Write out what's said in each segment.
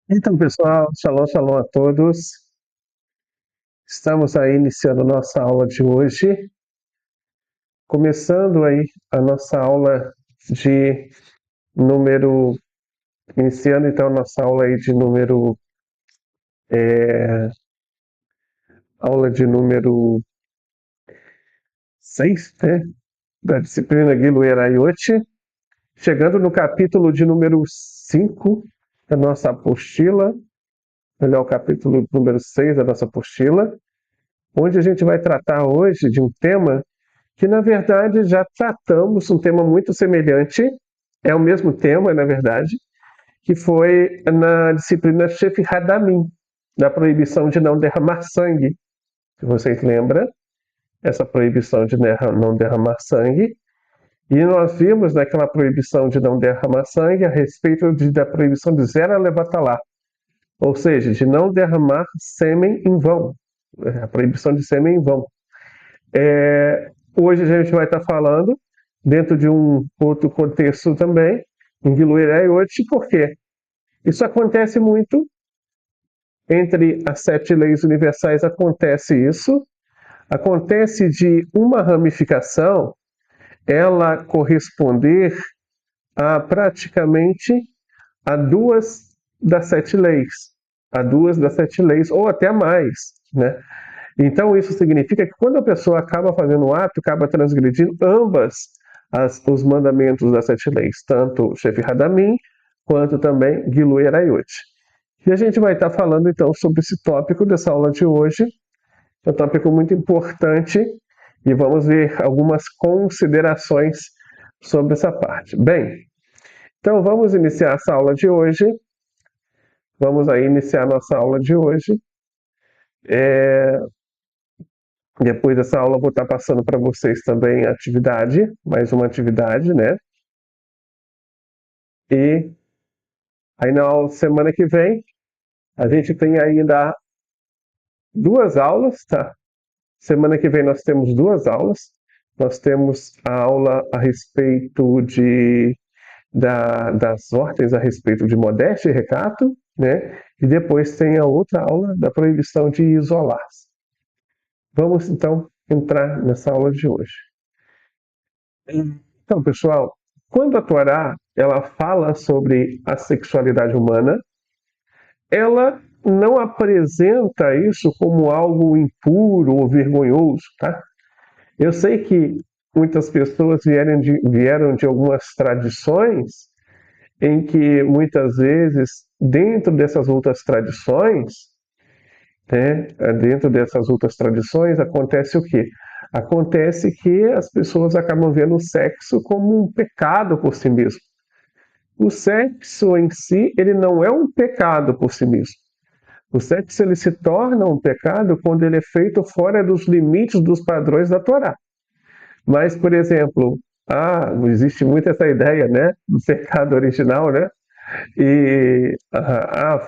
Então, pessoal, shalom, shalom a todos. Estamos aí iniciando nossa aula de hoje, começando aí a nossa aula de número, iniciando então a nossa aula aí de número, aula de número 6, né, da disciplina Gilo Eraiot, chegando no capítulo de número 5 da nossa apostila, melhor, o capítulo número 6 da nossa apostila, onde a gente vai tratar hoje de um tema que, na verdade, já tratamos, um tema muito semelhante, é o mesmo tema, na verdade, que foi na disciplina Shef Hadamim, da proibição de não derramar sangue. Se vocês lembram, essa proibição de não derramar sangue. E nós vimos naquela proibição de não derramar sangue a respeito da proibição de zera levatalá, ou seja, de não derramar sêmen em vão, a proibição de sêmen em vão. Hoje a gente vai estar falando, dentro de um outro contexto também, em Giluiraiot, por quê? Isso acontece muito, entre as 7 leis universais acontece isso, acontece de uma ramificação, ela corresponder a praticamente a 2 das 7 leis, a 2 das 7 leis, ou até mais, né? Então, isso significa que quando a pessoa acaba fazendo um ato, acaba transgredindo os mandamentos das 7 leis, tanto Shef Hadamim, quanto também Gilu Eraiot. E a gente vai estar falando, então, sobre esse tópico dessa aula de hoje, é um tópico muito importante, e vamos ver algumas considerações sobre essa parte. Bem, então vamos iniciar essa aula de hoje. Vamos aí iniciar nossa aula de hoje. Depois dessa aula eu vou estar passando para vocês também a atividade, mais uma atividade, né? E aí na semana que vem a gente tem ainda 2 aulas, tá? Semana que vem nós temos 2 aulas. Nós temos a aula a respeito das ordens a respeito de modéstia e recato, né? E depois tem a outra aula da proibição de isolar-se. Vamos então entrar nessa aula de hoje. Então, pessoal, quando a Torá ela fala sobre a sexualidade humana, ela não apresenta isso como algo impuro ou vergonhoso, tá? Eu sei que muitas pessoas vieram de algumas tradições em que muitas vezes dentro dessas outras tradições, né, dentro dessas outras tradições acontece o quê? Acontece que as pessoas acabam vendo o sexo como um pecado por si mesmo. O sexo em si, ele não é um pecado por si mesmo. O sexo ele se torna um pecado quando ele é feito fora dos limites dos padrões da Torá. Mas, por exemplo, existe muito essa ideia, né, do pecado original, né?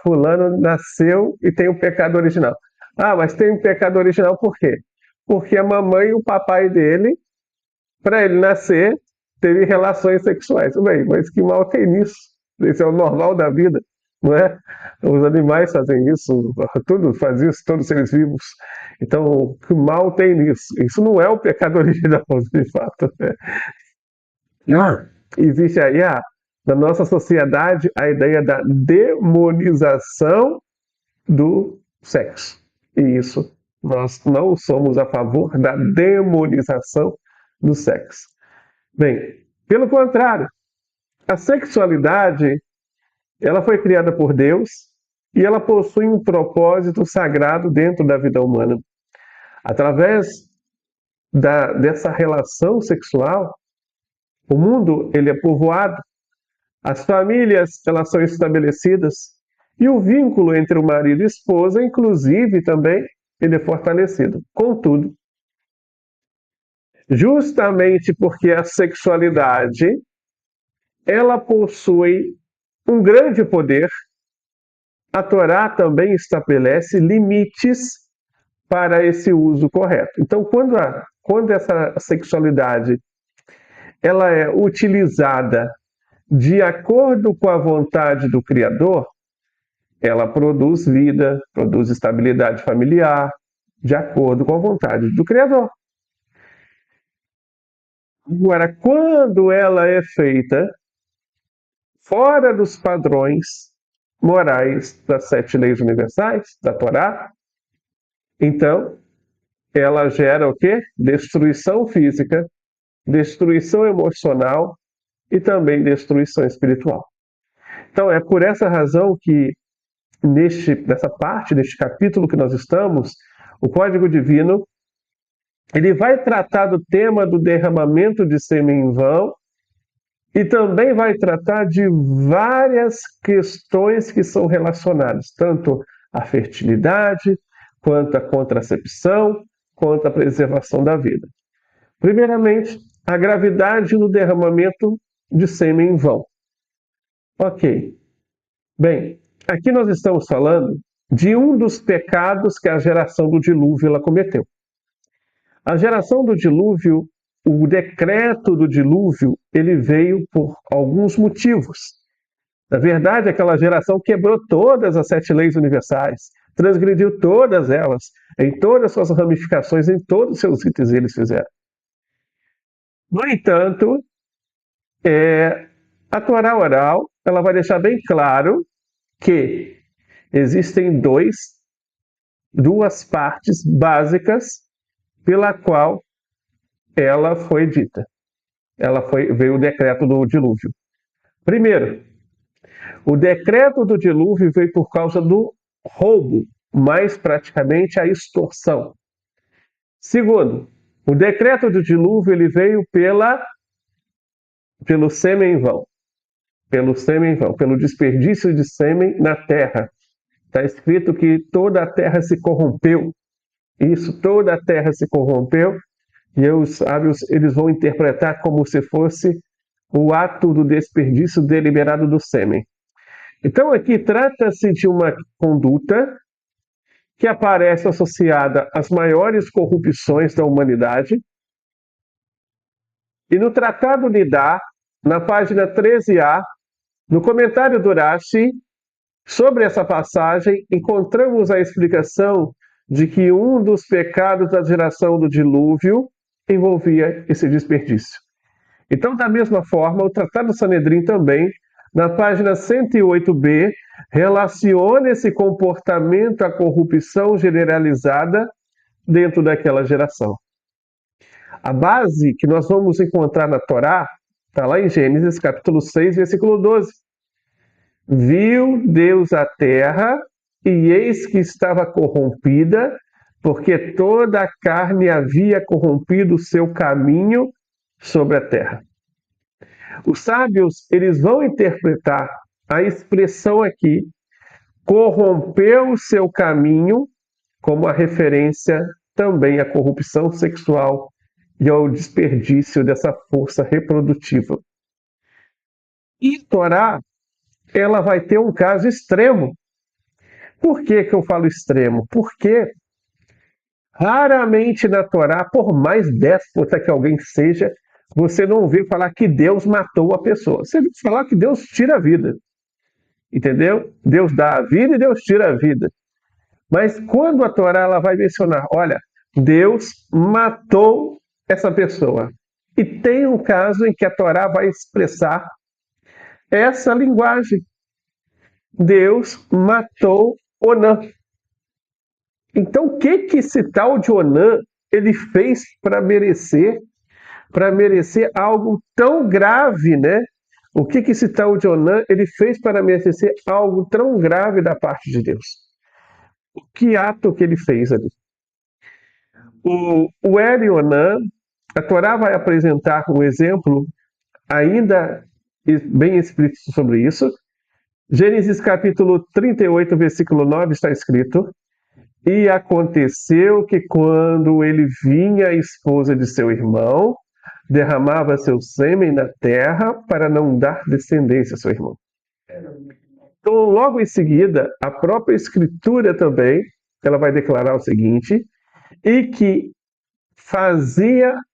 Fulano nasceu e tem um pecado original. Mas tem um pecado original por quê? Porque a mamãe e o papai dele, para ele nascer, teve relações sexuais. Bem, mas que mal tem nisso? Esse é o normal da vida, não é? Os animais fazem isso, tudo faz isso, todos os seres vivos. Então, que mal tem nisso? Isso não é o pecado original, de fato. Não. Existe aí, na nossa sociedade, a ideia da demonização do sexo. E isso, nós não somos a favor da demonização do sexo. Bem, pelo contrário, a sexualidade, ela foi criada por Deus e ela possui um propósito sagrado dentro da vida humana. Através dessa relação sexual, o mundo ele é povoado, as famílias elas são estabelecidas e o vínculo entre o marido e a esposa, inclusive, também ele é fortalecido. Contudo, justamente porque a sexualidade ela possui um grande poder, a Torá também estabelece limites para esse uso correto. Então, quando essa sexualidade ela é utilizada de acordo com a vontade do Criador, ela produz vida, produz estabilidade familiar, de acordo com a vontade do Criador. Agora, quando ela é feita fora dos padrões morais das 7 leis universais, da Torá, então ela gera o quê? Destruição física, destruição emocional e também destruição espiritual. Então é por essa razão que nessa parte, neste capítulo que nós estamos, o Código Divino, ele vai tratar do tema do derramamento de sêmen em vão e também vai tratar de várias questões que são relacionadas, tanto à fertilidade, quanto à contracepção, quanto à preservação da vida. Primeiramente, a gravidade do derramamento de sêmen em vão. Ok. Bem, aqui nós estamos falando de um dos pecados que a geração do dilúvio ela cometeu. A geração do dilúvio, o decreto do dilúvio, ele veio por alguns motivos. Na verdade, aquela geração quebrou todas as 7 leis universais, transgrediu todas elas, em todas as suas ramificações, em todos os seus itens eles fizeram. No entanto, a Torá oral ela vai deixar bem claro que existem duas partes básicas pela qual ela foi dita. Veio o decreto do dilúvio. Primeiro, o decreto do dilúvio veio por causa do roubo, mais praticamente a extorsão. Segundo, o decreto do dilúvio ele veio pelo sêmen em vão. Pelo desperdício de sêmen na terra. Está escrito que toda a terra se corrompeu. Isso, toda a terra se corrompeu, e os sábios eles vão interpretar como se fosse o ato do desperdício deliberado do sêmen. Então aqui trata-se de uma conduta que aparece associada às maiores corrupções da humanidade. E no Tratado Nidá, na página 13a, no comentário do Rashi, sobre essa passagem, encontramos a explicação de que um dos pecados da geração do dilúvio envolvia esse desperdício. Então, da mesma forma, o Tratado Sanedrim também, na página 108b, relaciona esse comportamento à corrupção generalizada dentro daquela geração. A base que nós vamos encontrar na Torá está lá em Gênesis, capítulo 6, versículo 12. Viu Deus a terra, e eis que estava corrompida, porque toda a carne havia corrompido o seu caminho sobre a terra. Os sábios, eles vão interpretar a expressão aqui, corrompeu o seu caminho, como a referência também à corrupção sexual e ao desperdício dessa força reprodutiva. E a Torá, ela vai ter um caso extremo. Por que eu falo extremo? Porque raramente na Torá, por mais déspota que alguém seja, você não vê falar que Deus matou a pessoa. Você vê falar que Deus tira a vida. Entendeu? Deus dá a vida e Deus tira a vida. Mas quando a Torá ela vai mencionar, olha, Deus matou essa pessoa. E tem um caso em que a Torá vai expressar essa linguagem. Deus matou Onã. Então, o que esse tal de Onã ele fez para merecer algo tão grave, né? O que esse tal de Onã ele fez para merecer algo tão grave da parte de Deus? Que ato que ele fez ali? O Er e Onã, a Torá vai apresentar um exemplo ainda bem explícito sobre isso. Gênesis capítulo 38, versículo 9 está escrito: e aconteceu que quando ele vinha a esposa de seu irmão, derramava seu sêmen na terra para não dar descendência a seu irmão. Então, logo em seguida, a própria Escritura também, ela vai declarar o seguinte, e que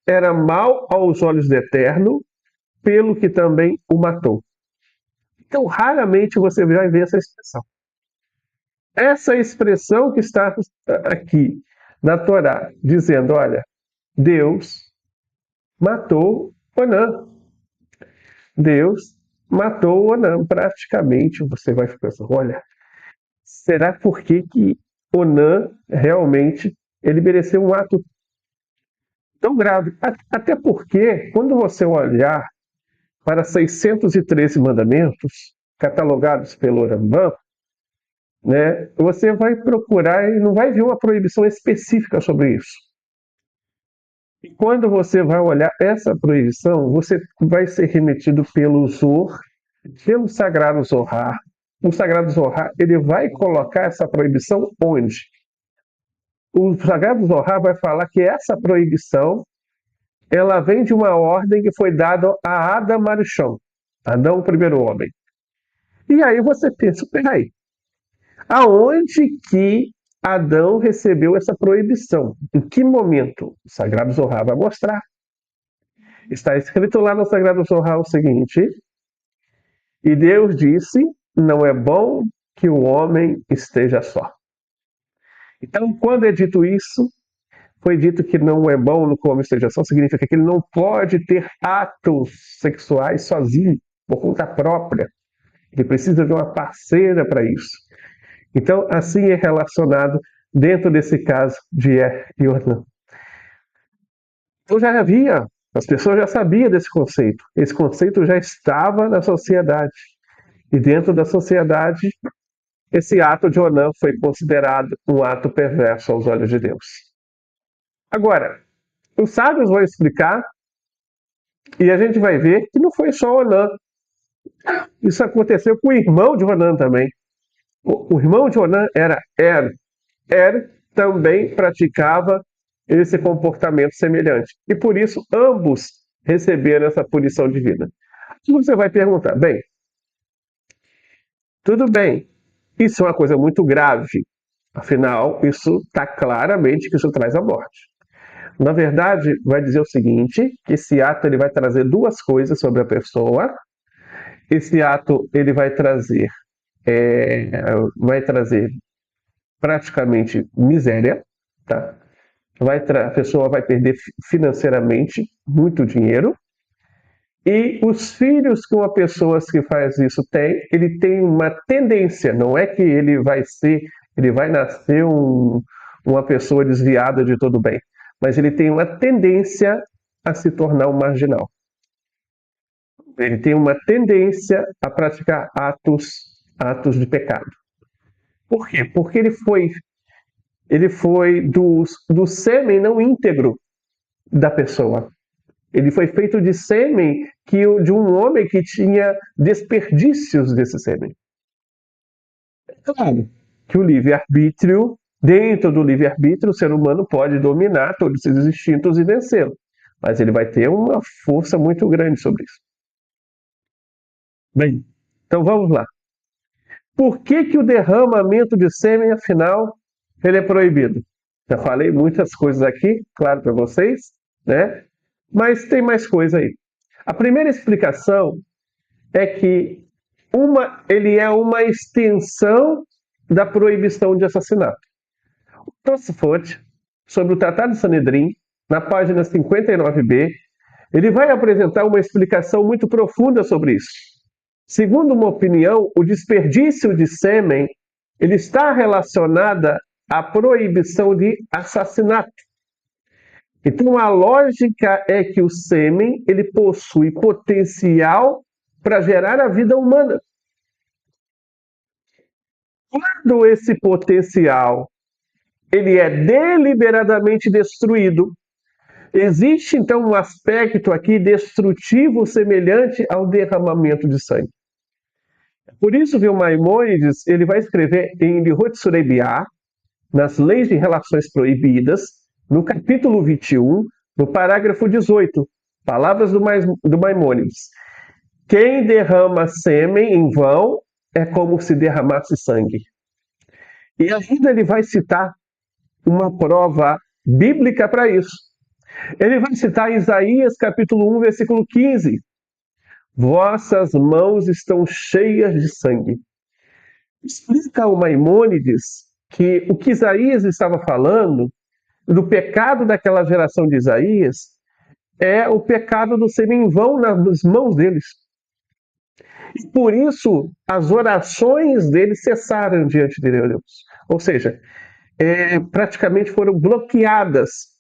era mal aos olhos do Eterno, pelo que também o matou. Então, raramente você vai ver essa expressão. essa expressão que está aqui na Torá, dizendo, olha, Deus matou Onã. Deus matou Onã. Praticamente você vai pensar, olha, será porque que Onã realmente ele mereceu um ato tão grave? Até porque, quando você olhar para 613 mandamentos catalogados pelo Rambam, né, você vai procurar e não vai ver uma proibição específica sobre isso. E quando você vai olhar essa proibição, você vai ser remetido pelo Zohar, pelo Sagrado Zohar. O Sagrado Zohar, ele vai colocar essa proibição onde? O Sagrado Zohar vai falar que essa proibição, ela vem de uma ordem que foi dada a Adam Arishon, Adão, o primeiro homem. E aí você pensa, peraí, aonde que Adão recebeu essa proibição? Em que momento? O Sagrado Zohar vai mostrar. Está escrito lá no Sagrado Zohar o seguinte: e Deus disse, não é bom que o homem esteja só. Então, quando é dito isso, foi dito que não é bom que o homem esteja só, significa que ele não pode ter atos sexuais sozinho, por conta própria. Ele precisa de uma parceira para isso. Então, assim é relacionado dentro desse caso de Er e Onã. Então já havia, as pessoas já sabiam desse conceito. Esse conceito já estava na sociedade. E dentro da sociedade, esse ato de Onã foi considerado um ato perverso aos olhos de Deus. Agora, os sábios vão explicar e a gente vai ver que não foi só Onã. Isso aconteceu com o irmão de Onã também. O irmão de Onã era Er. Er também praticava esse comportamento semelhante. E por isso ambos receberam essa punição divina. E você vai perguntar, bem, tudo bem, isso é uma coisa muito grave. Afinal, isso está claramente que isso traz a morte. Na verdade, vai dizer o seguinte, que esse ato ele vai trazer duas coisas sobre a pessoa. Esse ato ele vai trazer praticamente miséria, tá? A pessoa vai perder financeiramente muito dinheiro. E os filhos que uma pessoa que faz isso tem, ele tem uma tendência, não é que ele vai nascer uma pessoa desviada de todo bem, mas ele tem uma tendência a se tornar um marginal. Ele tem uma tendência a praticar atos de pecado. Por quê? Porque ele foi do sêmen não íntegro da pessoa. Ele foi feito de sêmen de um homem que tinha desperdícios desse sêmen. É claro que o livre-arbítrio, dentro do livre-arbítrio, o ser humano pode dominar todos esses instintos e vencê-lo. Mas ele vai ter uma força muito grande sobre isso. Bem, então vamos lá. Por que o derramamento de sêmen, afinal, ele é proibido? Já falei muitas coisas aqui, claro, para vocês, né? Mas tem mais coisa aí. A primeira explicação é que ele é uma extensão da proibição de assassinato. O Tosfot, sobre o Tratado de Sanedrim, na página 59b, ele vai apresentar uma explicação muito profunda sobre isso. Segundo uma opinião, o desperdício de sêmen ele está relacionada à proibição de assassinato. Então a lógica é que o sêmen ele possui potencial para gerar a vida humana. Quando esse potencial ele é deliberadamente destruído, existe então um aspecto aqui destrutivo semelhante ao derramamento de sangue. Por isso, viu, Maimônides, ele vai escrever em Ilhot Surebiá, nas leis de relações proibidas, no capítulo 21, no parágrafo 18, palavras do Maimônides. Quem derrama sêmen em vão é como se derramasse sangue. E ainda ele vai citar uma prova bíblica para isso. Ele vai citar Isaías capítulo 1, versículo 15. Vossas mãos estão cheias de sangue. Explica o Maimônides que o que Isaías estava falando, do pecado daquela geração de Isaías, é o pecado do sêmen em vão nas mãos deles. E por isso as orações deles cessaram diante de Deus. Ou seja, praticamente foram bloqueadas.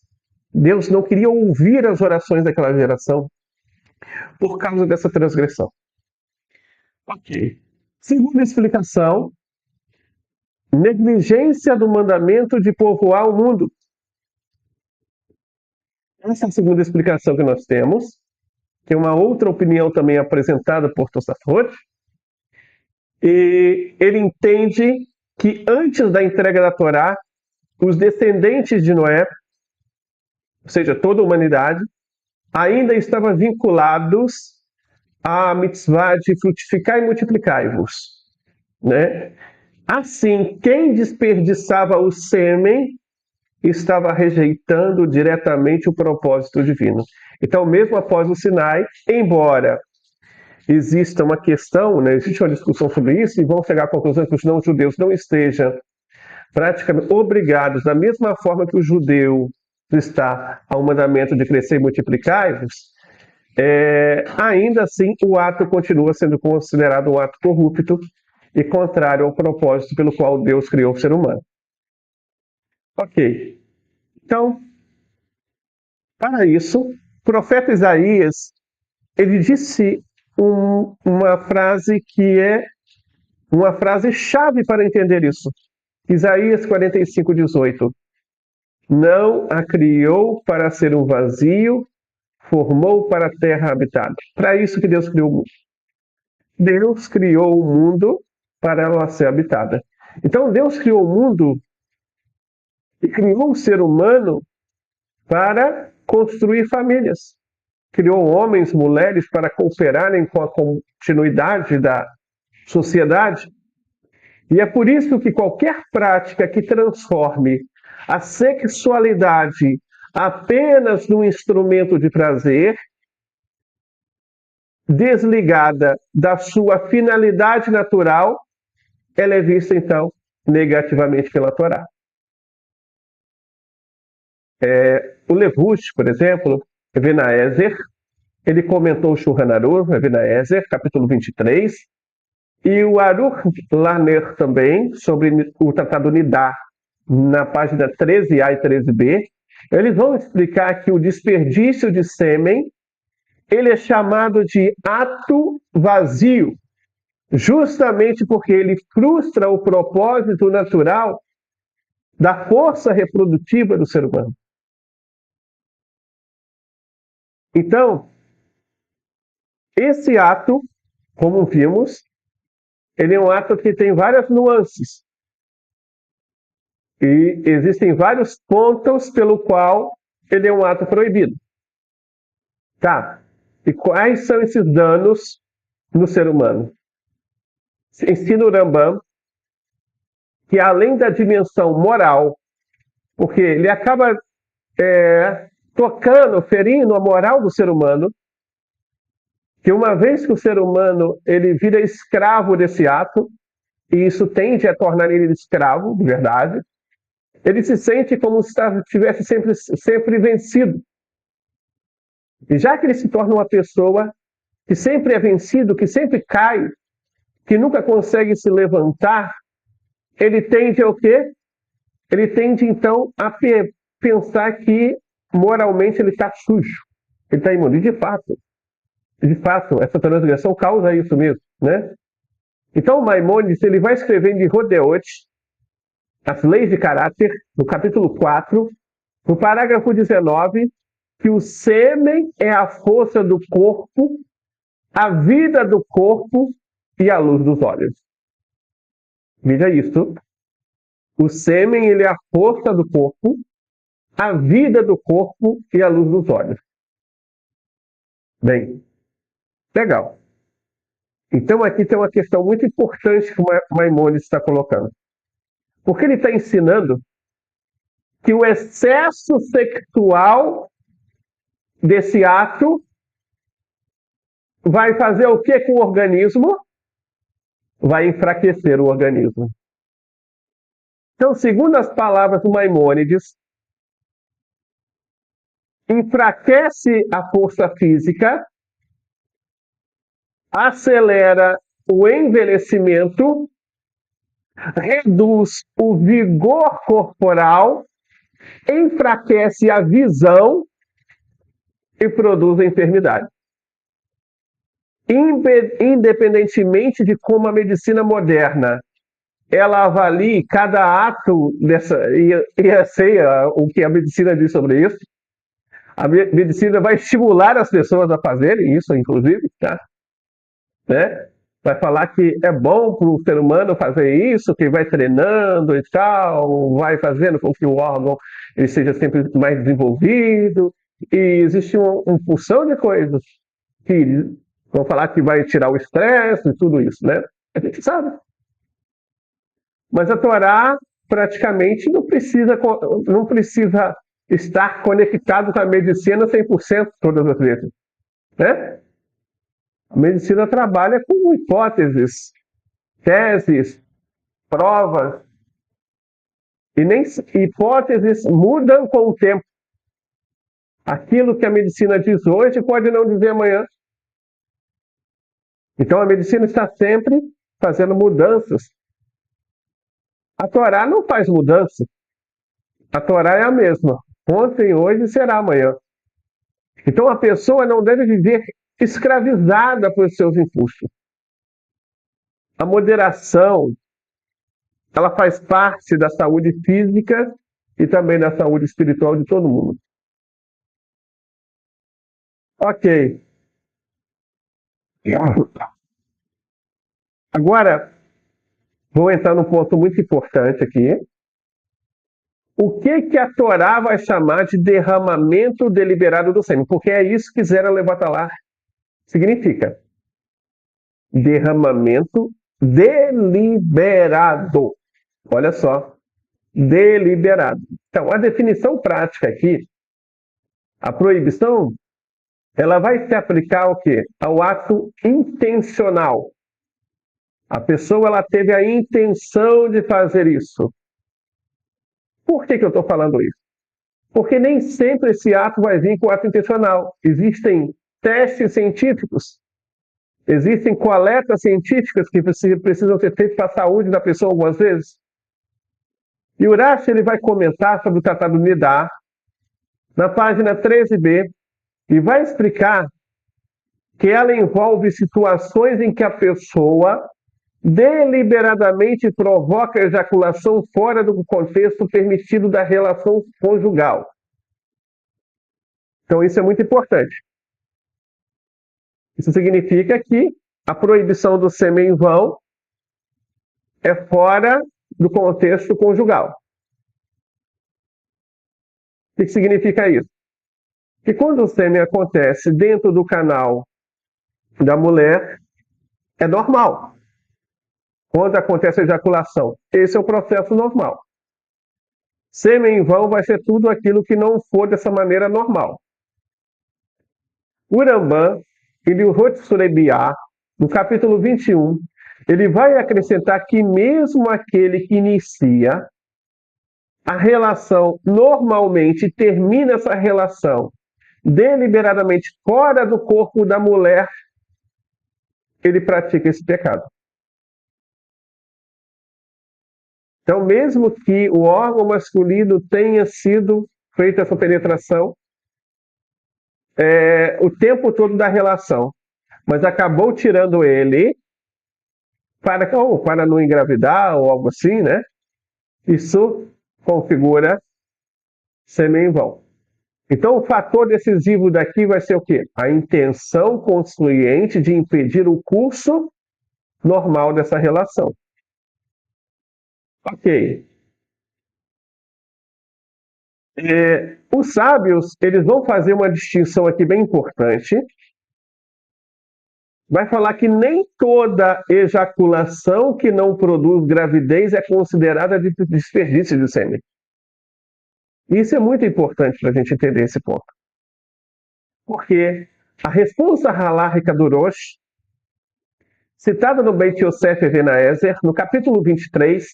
Deus não queria ouvir as orações daquela geração por causa dessa transgressão. Ok. Segunda explicação, negligência do mandamento de povoar o mundo. Essa é a segunda explicação que nós temos. Tem uma outra opinião também apresentada por Tosafot. E ele entende que antes da entrega da Torá, os descendentes de Noé, ou seja, toda a humanidade, ainda estavam vinculados à mitzvah de frutificar e multiplicar-vos, né? Assim, quem desperdiçava o sêmen estava rejeitando diretamente o propósito divino. Então, mesmo após o Sinai, embora exista uma questão, né, existe uma discussão sobre isso, e vão chegar à conclusão que os não-judeus não estejam praticamente obrigados, da mesma forma que o judeu está ao mandamento de crescer e multiplicar-vos, ainda assim o ato continua sendo considerado um ato corrupto e contrário ao propósito pelo qual Deus criou o ser humano. Ok. Então, para isso, o profeta Isaías, ele disse uma frase que é uma frase chave para entender isso. Isaías 45:18. Não a criou para ser um vazio, formou para a terra habitada. Para isso que Deus criou o mundo. Deus criou o mundo para ela ser habitada. Então Deus criou o mundo e criou o ser humano para construir famílias. Criou homens, mulheres para cooperarem com a continuidade da sociedade. E é por isso que qualquer prática que transforme a sexualidade apenas num instrumento de prazer, desligada da sua finalidade natural, ela é vista, então, negativamente pela Torá. O Levush, por exemplo, Even HaEzer, ele comentou o Shulchan Aruch, Even HaEzer, capítulo 23, e o Aruch Lerner também, sobre o Tratado Nidá, na página 13a e 13b, eles vão explicar que o desperdício de sêmen, ele é chamado de ato vazio, justamente porque ele frustra o propósito natural da força reprodutiva do ser humano. Então, esse ato, como vimos, ele é um ato que tem várias nuances. E existem vários pontos pelo qual ele é um ato proibido. Tá. E quais são esses danos no ser humano? Ensina o Rambam que além da dimensão moral, porque ele acaba tocando, ferindo a moral do ser humano, que uma vez que o ser humano ele vira escravo desse ato, e isso tende a tornar ele escravo, de verdade, ele se sente como se tivesse sempre vencido. E já que ele se torna uma pessoa que sempre é vencido, que sempre cai, que nunca consegue se levantar, ele tende ao quê? Ele tende, então, a pensar que moralmente ele está sujo, ele está imundo. E de fato, essa transgressão causa isso mesmo, né? Então, o Maimônides, ele vai escrevendo em Rodeot, as leis de caráter, no capítulo 4, no parágrafo 19, que o sêmen é a força do corpo, a vida do corpo e a luz dos olhos. Veja isso. O sêmen, ele é a força do corpo, a vida do corpo e a luz dos olhos. Bem, legal. Então aqui tem uma questão muito importante que o Maimônides está colocando. Porque ele está ensinando que o excesso sexual desse ato vai fazer o que com o organismo? vai enfraquecer o organismo. Então, segundo as palavras do Maimônides, enfraquece a força física, acelera o envelhecimento, reduz o vigor corporal, enfraquece a visão e produz a enfermidade. Independentemente de como a medicina moderna ela avalie cada ato dessa, e eu sei o que a medicina diz sobre isso. A medicina vai estimular as pessoas a fazerem isso, inclusive, tá? Né? Vai falar que é bom para o ser humano fazer isso, que vai treinando e tal, vai fazendo com que o órgão ele seja sempre mais desenvolvido. E existe uma porção de coisas que vão falar que vai tirar o estresse e tudo isso, né? A gente sabe. Mas a Torá praticamente não precisa estar conectado com a medicina 100% todas as vezes, né? A medicina trabalha com hipóteses, teses, provas, e nem hipóteses mudam com o tempo. Aquilo que a medicina diz hoje pode não dizer amanhã. Então a medicina está sempre fazendo mudanças. A Torá não faz mudança. A Torá é a mesma. Ontem, hoje, será amanhã. Então a pessoa não deve viver escravizada por seus impulsos. A moderação, ela faz parte da saúde física e também da saúde espiritual de todo mundo. Ok. Agora, vou entrar num ponto muito importante aqui. O que a Torá vai chamar de derramamento deliberado do sêmen? Porque é isso que Zera Levatalá significa. Derramamento deliberado. Olha só. Deliberado. Então, a definição prática aqui, a proibição, ela vai se aplicar ao quê? Ao ato intencional. A pessoa ela teve a intenção de fazer isso. Por que eu estou falando isso? Porque nem sempre esse ato vai vir com o ato intencional. Existem testes científicos, existem coletas científicas que precisam ser feitas para a saúde da pessoa algumas vezes. E o Urash ele vai comentar sobre o Tratado Nidá, na página 13b, e vai explicar que ela envolve situações em que a pessoa deliberadamente provoca a ejaculação fora do contexto permitido da relação conjugal. Então isso é muito importante. Isso significa que a proibição do sêmen em vão é fora do contexto conjugal. O que significa isso? Que quando o sêmen acontece dentro do canal da mulher, é normal. Quando acontece a ejaculação, esse é o processo normal. Sêmen em vão vai ser tudo aquilo que não for dessa maneira normal. O Rambam, ele Rotsurebiá, no capítulo 21, ele vai acrescentar que mesmo aquele que inicia a relação normalmente termina essa relação deliberadamente fora do corpo da mulher, ele pratica esse pecado. Então, mesmo que o órgão masculino tenha sido feita essa penetração o tempo todo da relação, mas acabou tirando ele para não engravidar ou algo assim, né? Isso configura sêmen em vão. Então, o fator decisivo daqui vai ser o quê? A intenção consciente de impedir o curso normal dessa relação. Ok. Os sábios, eles vão fazer uma distinção aqui bem importante. Vai falar que nem toda ejaculação que não produz gravidez é considerada de desperdício de sêmen. Isso é muito importante para a gente entender esse ponto. Porque a resposta halárrica do Rosh citada no Beit Yosef Even Haezer, no capítulo 23,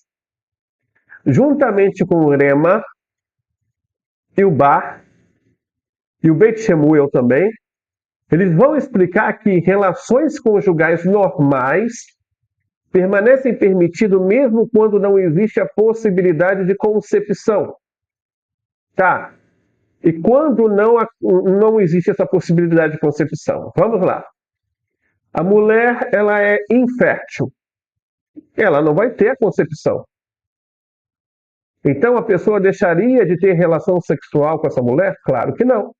juntamente com o Rema e o Bar, e o Beit Shemuel também, eles vão explicar que relações conjugais normais permanecem permitidas mesmo quando não existe a possibilidade de concepção. Tá? E quando não existe essa possibilidade de concepção? Vamos lá. A mulher, ela é infértil. Ela não vai ter a concepção. Então a pessoa deixaria de ter relação sexual com essa mulher? Claro que não.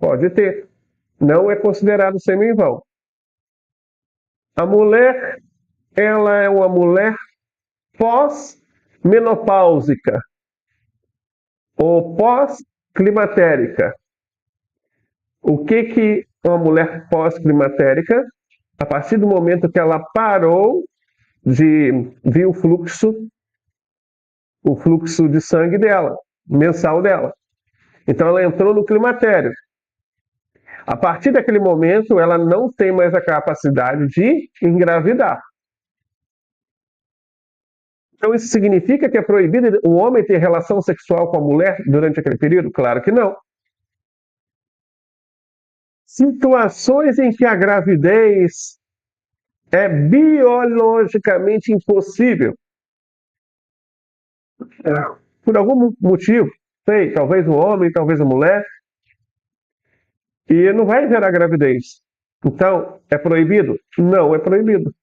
Pode ter. Não é considerado sêmen em vão. A mulher, ela é uma mulher pós-menopáusica ou pós-climatérica. O que uma mulher pós-climatérica? A partir do momento que ela parou de vir o fluxo de sangue dela, mensal dela. Então ela entrou no climatério. A partir daquele momento, ela não tem mais a capacidade de engravidar. Então isso significa que é proibido o homem ter relação sexual com a mulher durante aquele período? Claro que não. Situações em que a gravidez é biologicamente impossível. Por algum motivo, sei, talvez um homem, talvez uma mulher, e não vai gerar gravidez. Então, é proibido? Não é proibido.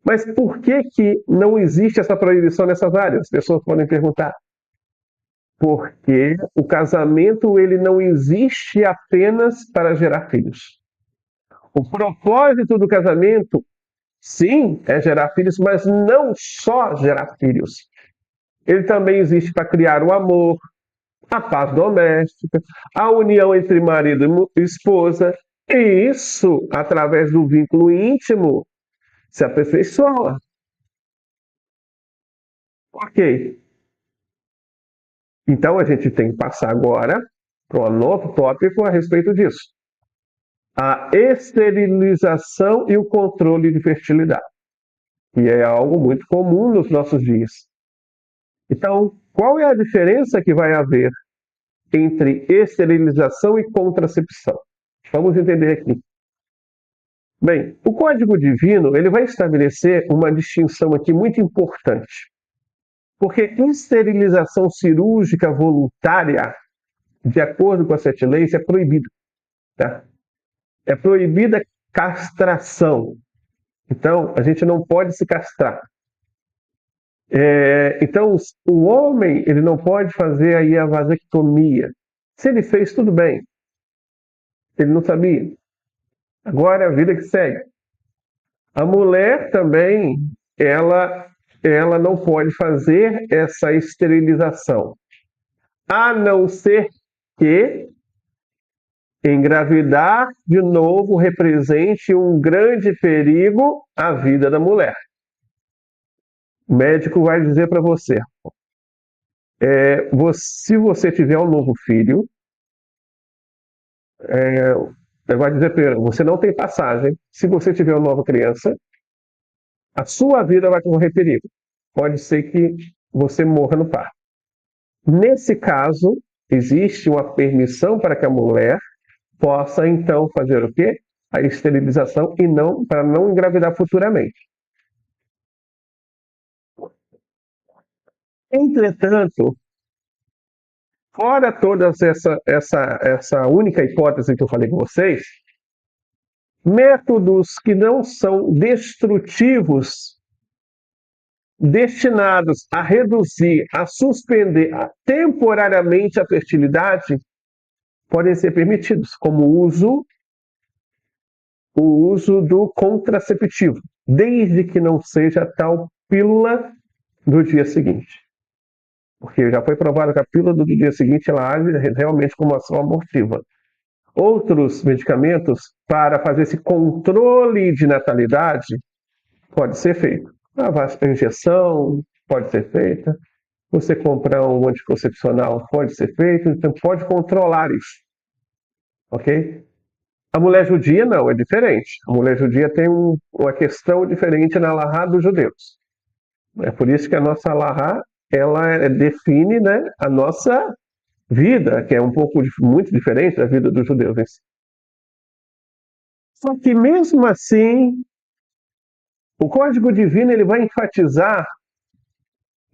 Mas por que não existe essa proibição nessas áreas? As pessoas podem perguntar. Porque o casamento ele não existe apenas para gerar filhos. O propósito do casamento, sim, é gerar filhos, mas não só gerar filhos. Ele também existe para criar o amor, a paz doméstica, a união entre marido e esposa, e isso, através do vínculo íntimo, se aperfeiçoa. Ok. Então a gente tem que passar agora para um novo tópico a respeito disso. A esterilização e o controle de fertilidade, que é algo muito comum nos nossos dias. Então, qual é a diferença que vai haver entre esterilização e contracepção? Vamos entender aqui. Bem, o Código Divino ele vai estabelecer uma distinção aqui muito importante. Porque esterilização cirúrgica voluntária, de acordo com as 7 leis, é proibida. Tá? É proibida castração. Então, a gente não pode se castrar. Então, o homem ele não pode fazer aí a vasectomia. Se ele fez, tudo bem. Ele não sabia. Agora é a vida que segue. A mulher também, ela não pode fazer essa esterilização. A não ser que engravidar de novo represente um grande perigo à vida da mulher. O médico vai dizer para você, se você tiver um novo filho, vai dizer para ele, você não tem passagem. Se você tiver uma nova criança, a sua vida vai correr perigo. Pode ser que você morra no parto. Nesse caso, existe uma permissão para que a mulher possa, então, fazer o quê? A esterilização e não para não engravidar futuramente. Entretanto, fora toda essa única hipótese que eu falei com vocês, métodos que não são destrutivos, destinados a reduzir, a suspender temporariamente a fertilidade, podem ser permitidos, como o uso do contraceptivo, desde que não seja tal pílula do dia seguinte. Porque já foi provado que a pílula do dia seguinte ela age realmente como ação abortiva. Outros medicamentos para fazer esse controle de natalidade pode ser feito. A injeção pode ser feita. Você comprar um anticoncepcional pode ser feito. Então pode controlar isso. Ok? A mulher judia não, é diferente. A mulher judia tem uma questão diferente na Alahá dos judeus. É por isso que a nossa Alahá, ela define, né, a nossa vida, que é um pouco muito diferente da vida dos judeus em si. Só que mesmo assim, o Código Divino ele vai enfatizar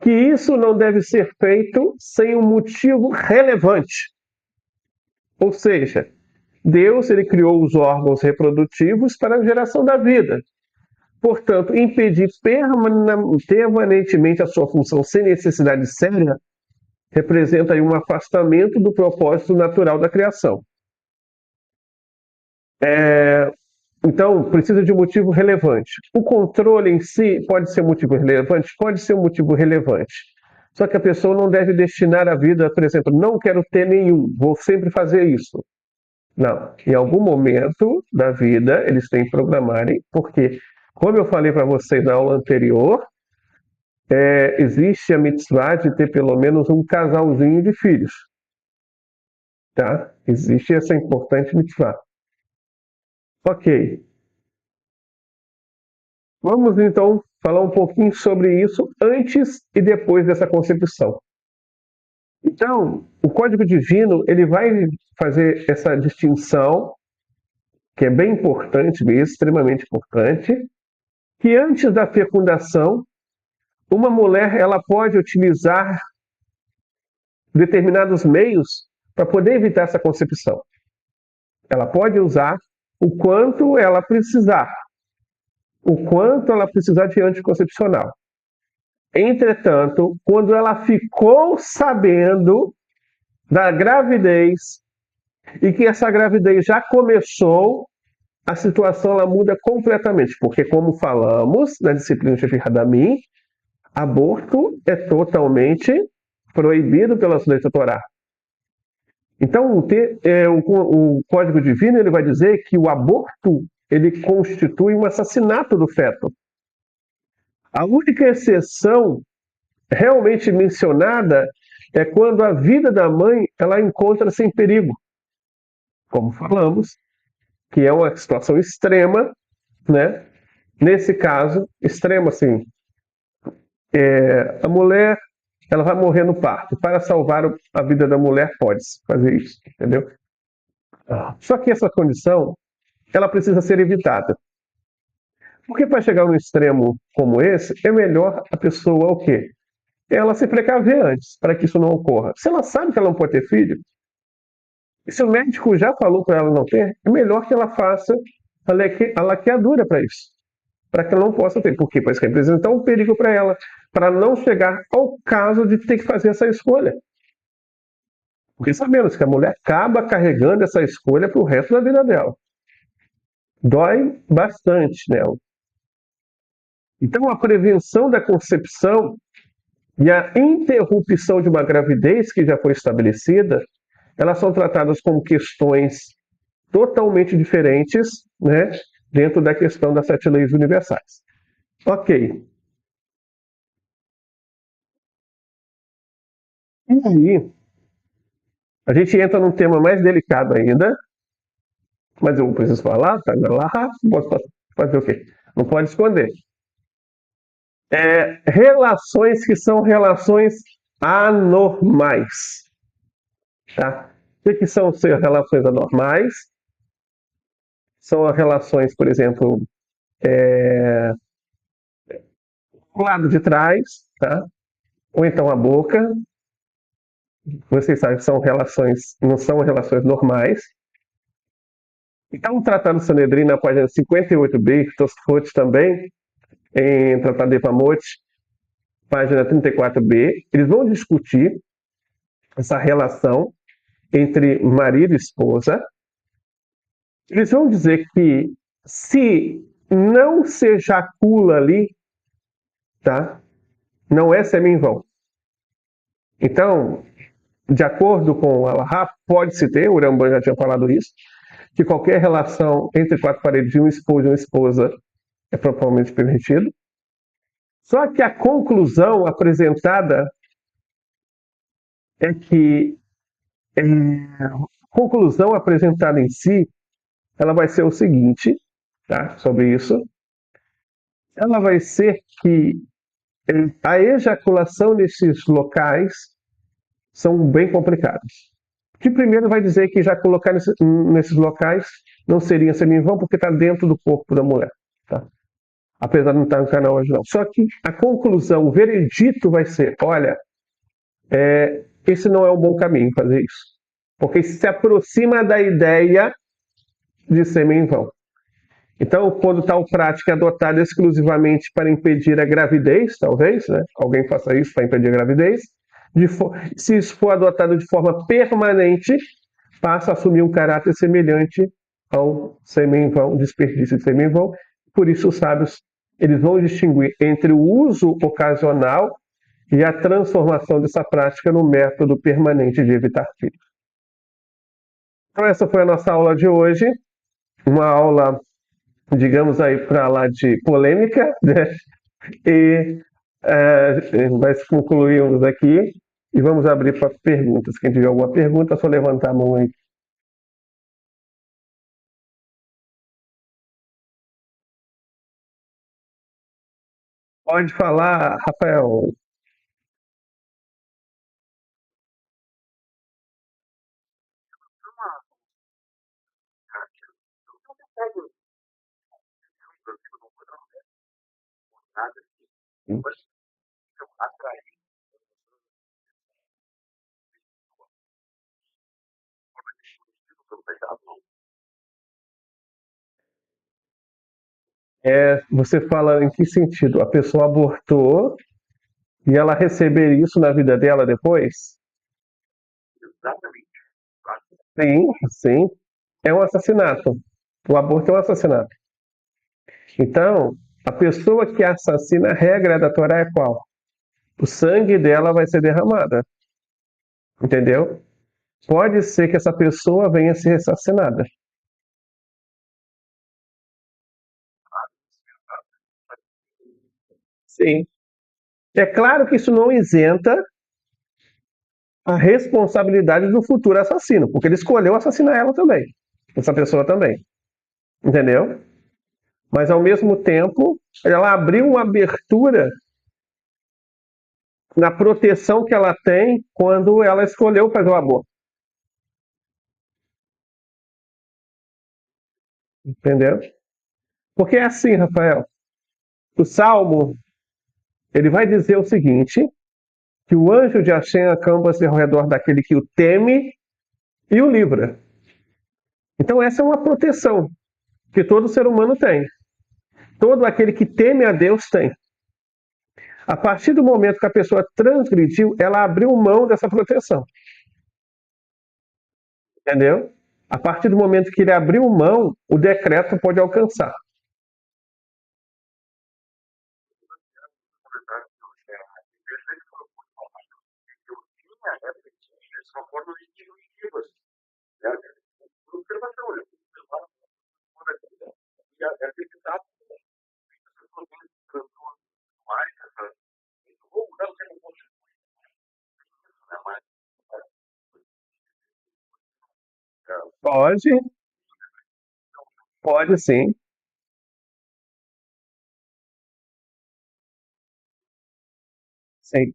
que isso não deve ser feito sem um motivo relevante. Ou seja, Deus ele criou os órgãos reprodutivos para a geração da vida. Portanto, impedir permanentemente a sua função sem necessidade séria representa aí um afastamento do propósito natural da criação. Então, precisa de um motivo relevante. O controle em si pode ser um motivo relevante? Pode ser um motivo relevante. Só que a pessoa não deve destinar a vida, por exemplo, não quero ter nenhum, vou sempre fazer isso. Não. Em algum momento da vida, eles têm que programarem, porque, como eu falei para vocês na aula anterior, existe a mitzvah de ter pelo menos um casalzinho de filhos. Tá? Existe essa importante mitzvah. Ok. Vamos então falar um pouquinho sobre isso antes e depois dessa concepção. Então, o Código Divino ele vai fazer essa distinção, que é bem importante mesmo, extremamente importante, que antes da fecundação, uma mulher ela pode utilizar determinados meios para poder evitar essa concepção. Ela pode usar o quanto ela precisar, de anticoncepcional. Entretanto, quando ela ficou sabendo da gravidez e que essa gravidez já começou, a situação ela muda completamente, porque como falamos na disciplina de Hadamim, aborto é totalmente proibido pelas leis da Torá. Então, o Código Divino ele vai dizer que o aborto ele constitui um assassinato do feto. A única exceção realmente mencionada é quando a vida da mãe ela encontra-se em perigo. Como falamos, que é uma situação extrema, né? Nesse caso, extremo assim, a mulher ela vai morrer no parto. Para salvar a vida da mulher, pode-se fazer isso, entendeu? Só que essa condição, ela precisa ser evitada. Porque para chegar num extremo como esse, é melhor a pessoa o quê? Ela se precaver antes, para que isso não ocorra. Se ela sabe que ela não pode ter filho, e se o médico já falou para ela não ter, é melhor que ela faça a laqueadura para isso. Para que ela não possa ter. Por quê? Pois representa um perigo para ela, para não chegar ao caso de ter que fazer essa escolha. Porque sabemos que a mulher acaba carregando essa escolha para o resto da vida dela. Dói bastante nela. Então, a prevenção da concepção e a interrupção de uma gravidez que já foi estabelecida, elas são tratadas como questões totalmente diferentes, né, dentro da questão das 7 leis universais. Ok. E aí, a gente entra num tema mais delicado ainda, mas eu preciso falar, tá lá, posso fazer o quê? Não pode esconder. Relações que são relações anormais. Tá? O que são ser relações anormais? São as relações, por exemplo, o lado de trás, tá? Ou então a boca. Vocês sabem que são relações, não são relações normais. Então, o Tratado Sanedrim, na página 58b, Tosfot também, em Tratado de Pamot, página 34b, eles vão discutir essa relação entre marido e esposa. Eles vão dizer que se não se ejacula ali, tá? Não é semi-vão. Então, de acordo com o Alahá, pode-se ter, o Rambam já tinha falado isso, que qualquer relação entre 4 paredes de um esposo e uma esposa é propriamente permitido. Só que a conclusão apresentada é que a conclusão apresentada em si ela vai ser o seguinte, tá? Sobre isso. Ela vai ser que a ejaculação nesses locais são bem complicados. Que primeiro vai dizer que já colocar nesses locais não seria semi-vão porque está dentro do corpo da mulher. Tá? Apesar de não estar no canal hoje não. Só que a conclusão, o veredito vai ser, olha, esse não é um bom caminho fazer isso. Porque se aproxima da ideia de semi-vão. Então, quando tal prática é adotada exclusivamente para impedir a gravidez, talvez, né? Alguém faça isso para impedir a gravidez, se isso for adotado de forma permanente, passa a assumir um caráter semelhante ao sêmen-vão, desperdício de sêmen-vão. Por isso, os sábios eles vão distinguir entre o uso ocasional e a transformação dessa prática no método permanente de evitar filhos. Então, essa foi a nossa aula de hoje. Uma aula, digamos aí, para lá de polêmica, né? E nós concluímos aqui e vamos abrir para perguntas. Quem tiver alguma pergunta, é só levantar a mão aí. Pode falar, Rafael. Você fala em que sentido? A pessoa abortou e ela receber isso na vida dela depois? Sim, sim. É um assassinato. O aborto é um assassinato. Então, a pessoa que assassina, a regra da Torá é qual? O sangue dela vai ser derramada. Entendeu? Pode ser que essa pessoa venha a ser assassinada. Sim. É claro que isso não isenta a responsabilidade do futuro assassino, porque ele escolheu assassinar ela também. Essa pessoa também. Entendeu? Mas ao mesmo tempo, ela abriu uma abertura na proteção que ela tem quando ela escolheu fazer o aborto. Entendeu? Porque é assim, Rafael. O Salmo, ele vai dizer o seguinte, que o anjo de Hashem acampa-se ao redor daquele que o teme e o livra. Então essa é uma proteção que todo ser humano tem. Todo aquele que teme a Deus tem. A partir do momento que a pessoa transgrediu, ela abriu mão dessa proteção. Entendeu? A partir do momento que ele abriu mão, o decreto pode alcançar. Pode, pode sim. Sim.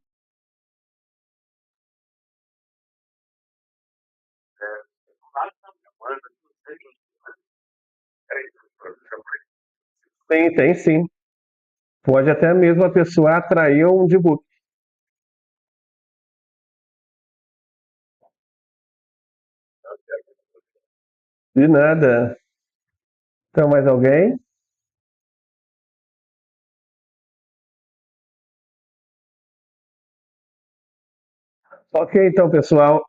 Sim, tem sim. Pode até mesmo a pessoa atrair um debuto. De nada. Então, mais alguém? Ok, então, pessoal.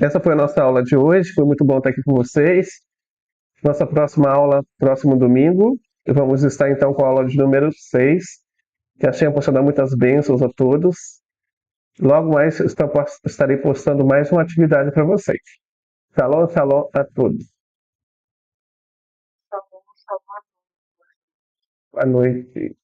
Essa foi a nossa aula de hoje. Foi muito bom estar aqui com vocês. Nossa próxima aula, próximo domingo. Vamos estar então com a aula de número 6. Que a Shem possa dar muitas bênçãos a todos. Logo mais estarei postando mais uma atividade para vocês. Shalom, shalom a todos. Boa noite.